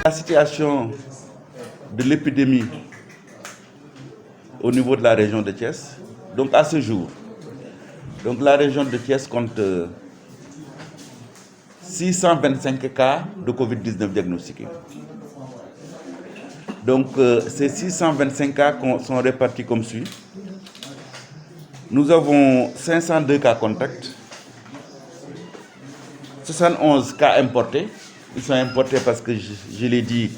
La situation de l'épidémie au niveau de la région de Thiès, donc à ce jour, donc la région de Thiès compte 625 cas de Covid-19 diagnostiqués. Donc ces 625 cas sont répartis comme suit. Nous avons 502 cas contacts, 71 cas importés. Ils sont importés parce que, je l'ai dit,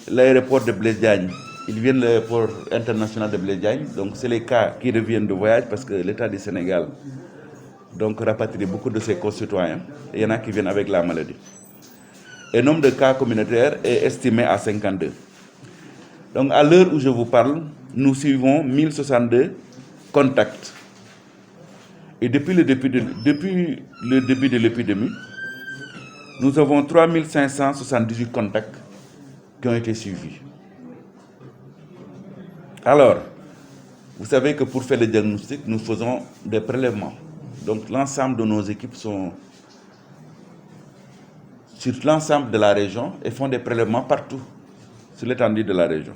l'aéroport de Blaise Diagne, ils viennent de l'aéroport international de Blaise Diagne. Donc c'est les cas qui reviennent de voyage parce que l'État du Sénégal donc rapatrie beaucoup de ses concitoyens. Et il y en a qui viennent avec la maladie. Et le nombre de cas communautaires est estimé à 52. Donc à l'heure où je vous parle, nous suivons 1062 contacts. Et depuis le début de l'épidémie, nous avons 3578 contacts qui ont été suivis. Alors, vous savez que pour faire le diagnostic, nous faisons des prélèvements. Donc l'ensemble de nos équipes sont sur l'ensemble de la région et font des prélèvements partout sur l'étendue de la région.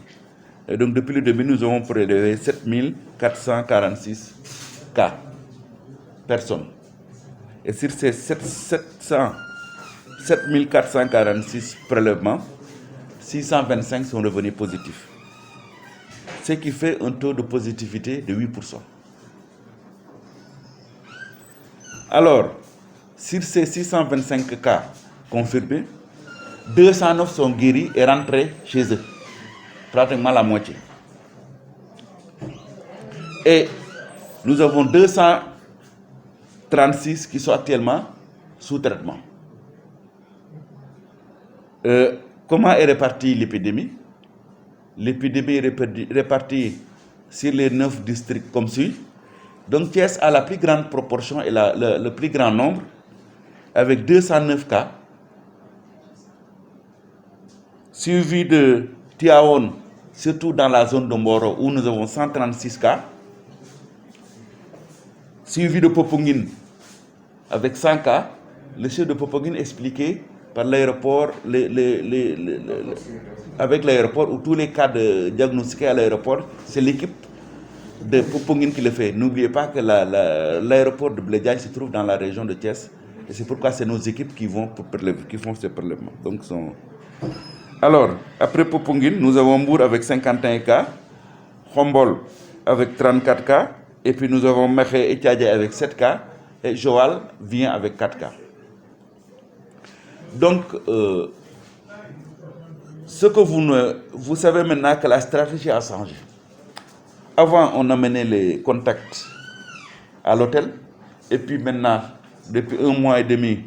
Et donc depuis le début, nous avons prélevé 7446 cas, personnes. Et sur ces 7446 prélèvements, 625 sont revenus positifs. Ce qui fait un taux de positivité de 8%. Alors, sur ces 625 cas confirmés, 209 sont guéris et rentrés chez eux, pratiquement la moitié. Et nous avons 236 qui sont actuellement sous traitement. Comment est répartie l'épidémie? L'épidémie est répartie sur les 9 districts comme suit. Donc Thiès a la plus grande proportion et le plus grand nombre, avec 209 cas, suivi de Tivaouane, surtout dans la zone de Mboro, où nous avons 136 cas, suivi de Popenguine, avec 100 cas. Le chef de Popenguine expliqué par l'aéroport, avec l'aéroport, où tous les cas diagnostiqués à l'aéroport, c'est l'équipe de Popenguine qui le fait. N'oubliez pas que l'aéroport de Blaise Diagne se trouve dans la région de Thiès. Et c'est pourquoi c'est nos équipes qui font ces prélèvements. Donc, alors, après Popenguine, nous avons Mbour avec 51 cas, Khombol avec 34 cas, et puis nous avons Mekhe et Tchadja avec 7 cas, et Joal vient avec 4 cas. Donc, ce que vous savez maintenant que la stratégie a changé. Avant, on amenait les contacts à l'hôtel, et puis maintenant, depuis 1 mois et demi,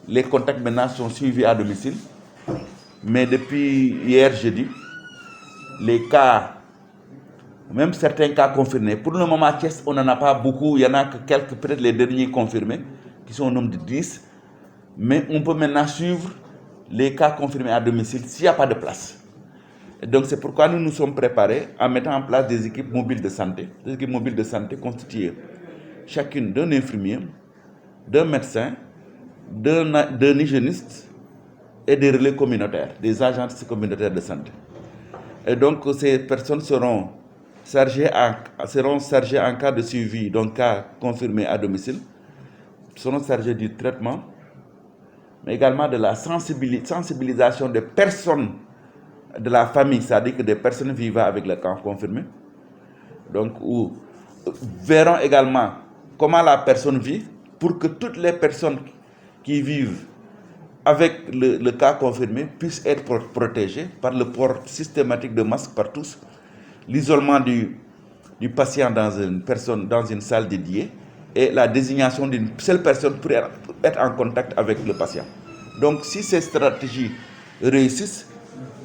les contacts maintenant sont suivis à domicile. Mais depuis hier jeudi, les cas, même certains cas confirmés, pour le moment, Thiès, on n'en a pas beaucoup, il y en a que quelques, peut-être les derniers confirmés, qui sont au nombre de 10. Mais on peut maintenant suivre les cas confirmés à domicile s'il n'y a pas de place. Et donc c'est pourquoi nous nous sommes préparés en mettant en place des équipes mobiles de santé. Des équipes mobiles de santé constituées chacune d'un infirmier, d'un médecin, d'un hygiéniste et des relais communautaires, des agents communautaires de santé. Et donc ces personnes seront chargées en cas de suivi, donc cas confirmé à domicile, seront chargées du traitement, mais également de la sensibilisation des personnes de la famille, c'est-à-dire que des personnes vivant avec le cas confirmé, donc verront également comment la personne vit pour que toutes les personnes qui vivent avec le cas confirmé puissent être protégées par le port systématique de masques par tous, l'isolement du patient dans une salle dédiée et la désignation d'une seule personne pour être en contact avec le patient. Donc si ces stratégies réussissent,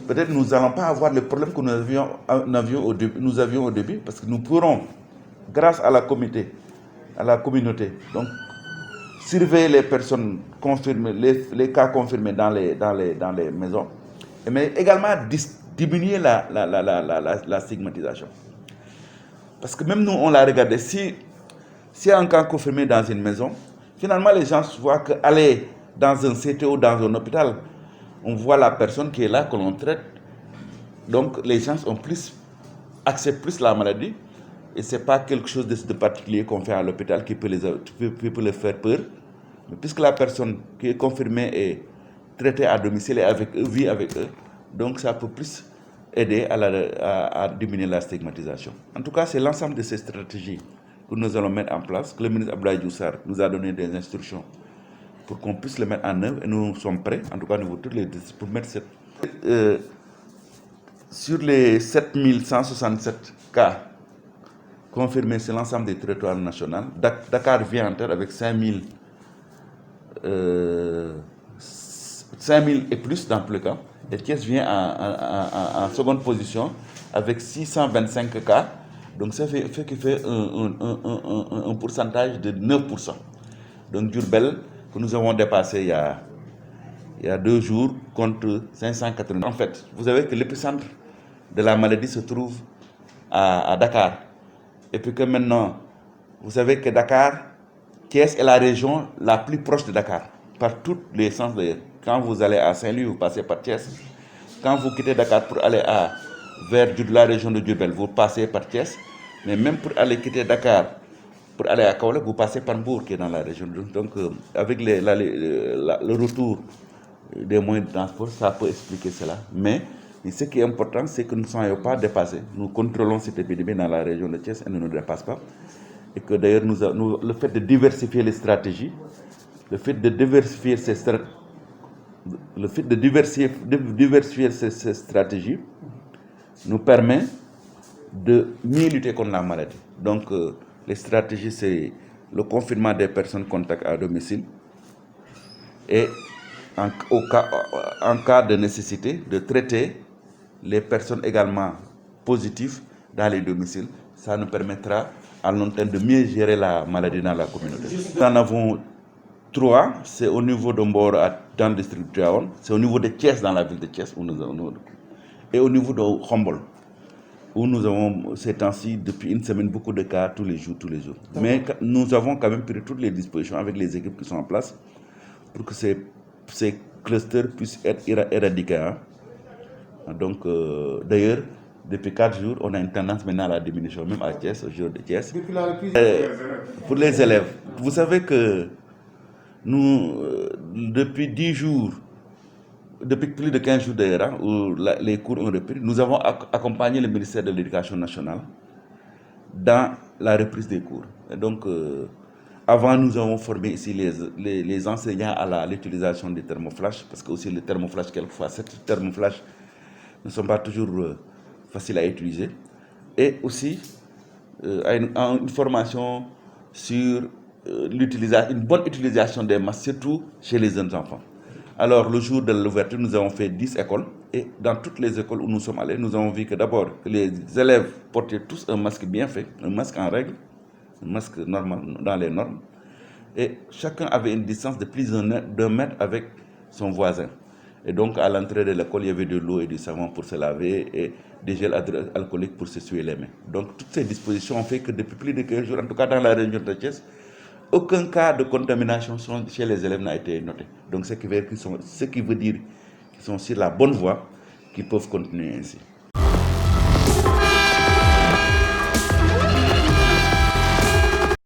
peut-être nous n'allons pas avoir le problème que nous avions au début, parce que nous pourrons, grâce à la communauté, donc surveiller les personnes confirmées, les cas confirmés dans les maisons, mais également diminuer la stigmatisation. Parce que même nous, on l'a regardé, si un cas confirmé dans une maison, finalement les gens voient qu'aller dans un CTO, dans un hôpital, on voit la personne qui est là, que l'on traite. Donc les gens acceptent plus la maladie. Et ce n'est pas quelque chose de particulier qu'on fait à l'hôpital qui peut les faire peur. Mais puisque la personne qui est confirmée est traitée à domicile et avec eux, vit avec eux, donc ça peut plus aider à diminuer la stigmatisation. En tout cas, c'est l'ensemble de ces stratégies que nous allons mettre en place, que le ministre Abdoulaye Diouf Sarr nous a donné des instructions pour qu'on puisse le mettre en œuvre. Et nous sommes prêts, en tout cas, nous toutes les pour mettre cette... sur les 7167 cas confirmés sur l'ensemble des territoires nationaux, Dakar vient en tête avec 5000 et plus dans tous les cas. Et Thiès vient en seconde position avec 625 cas. Donc ça fait un pourcentage de 9%. Donc Diourbel, que nous avons dépassé il y a 2 jours, contre 580. En fait, vous savez que l'épicentre de la maladie se trouve à Dakar. Et puis que maintenant, vous savez que Dakar, Thiès est la région la plus proche de Dakar, par tous les sens d'ailleurs. Quand vous allez à Saint-Louis, vous passez par Thiès. Quand vous quittez Dakar pour aller vers la région de Diourbel, vous passez par Thiès. Mais même pour aller quitter Dakar, pour aller à Kaolack, vous passez par Mbour, qui est dans la région. Donc, avec le retour des moyens de transport, ça peut expliquer cela. Mais ce qui est important, c'est que nous ne soyons pas dépassés. Nous contrôlons cette épidémie dans la région de Thiès et ne nous dépasse pas. Et que d'ailleurs, le fait de diversifier les stratégies, le fait de diversifier ces stratégies nous permet de mieux lutter contre la maladie. Donc, les stratégies, c'est le confinement des personnes contacts à domicile et en cas de nécessité, de traiter les personnes également positives dans les domiciles. Ça nous permettra à long terme de mieux gérer la maladie dans la communauté. Nous en avons 3, c'est au niveau de Mbor dans le district de Tivaouane, c'est au niveau de Thiès dans la ville de Thiès, et au niveau de Khombol, où nous avons ces temps-ci, depuis une semaine, beaucoup de cas tous les jours. Mais nous avons quand même pris toutes les dispositions avec les équipes qui sont en place pour que ces clusters puissent être éradiqués. Hein. Donc, d'ailleurs, depuis 4 jours, on a une tendance maintenant à la diminution, même à Thiès, au jour de Thiès. Depuis la reprise pour les élèves, vous savez que nous, depuis 10 jours, depuis plus de 15 jours d'ailleurs, hein, où les cours ont repris, nous avons accompagné le ministère de l'Éducation nationale dans la reprise des cours. Et donc, avant, nous avons formé ici les enseignants à l'utilisation des thermoflash, parce que aussi les thermoflash, quelquefois, ces thermoflash ne sont pas toujours faciles à utiliser. Et aussi, une formation sur une bonne utilisation des masques, surtout chez les jeunes enfants. Alors, le jour de l'ouverture, nous avons fait 10 écoles. Et dans toutes les écoles où nous sommes allés, nous avons vu que d'abord, les élèves portaient tous un masque bien fait, un masque en règle, un masque normal, dans les normes. Et chacun avait une distance de plus d'1 mètre avec son voisin. Et donc, à l'entrée de l'école, il y avait de l'eau et du savon pour se laver et des gels alcooliques pour s'essuyer les mains. Donc, toutes ces dispositions ont fait que depuis plus de 15 jours, en tout cas dans la région de Thiès, aucun cas de contamination chez les élèves n'a été noté. Donc, ce qui veut dire qu'ils sont sur la bonne voie, qu'ils peuvent continuer ainsi.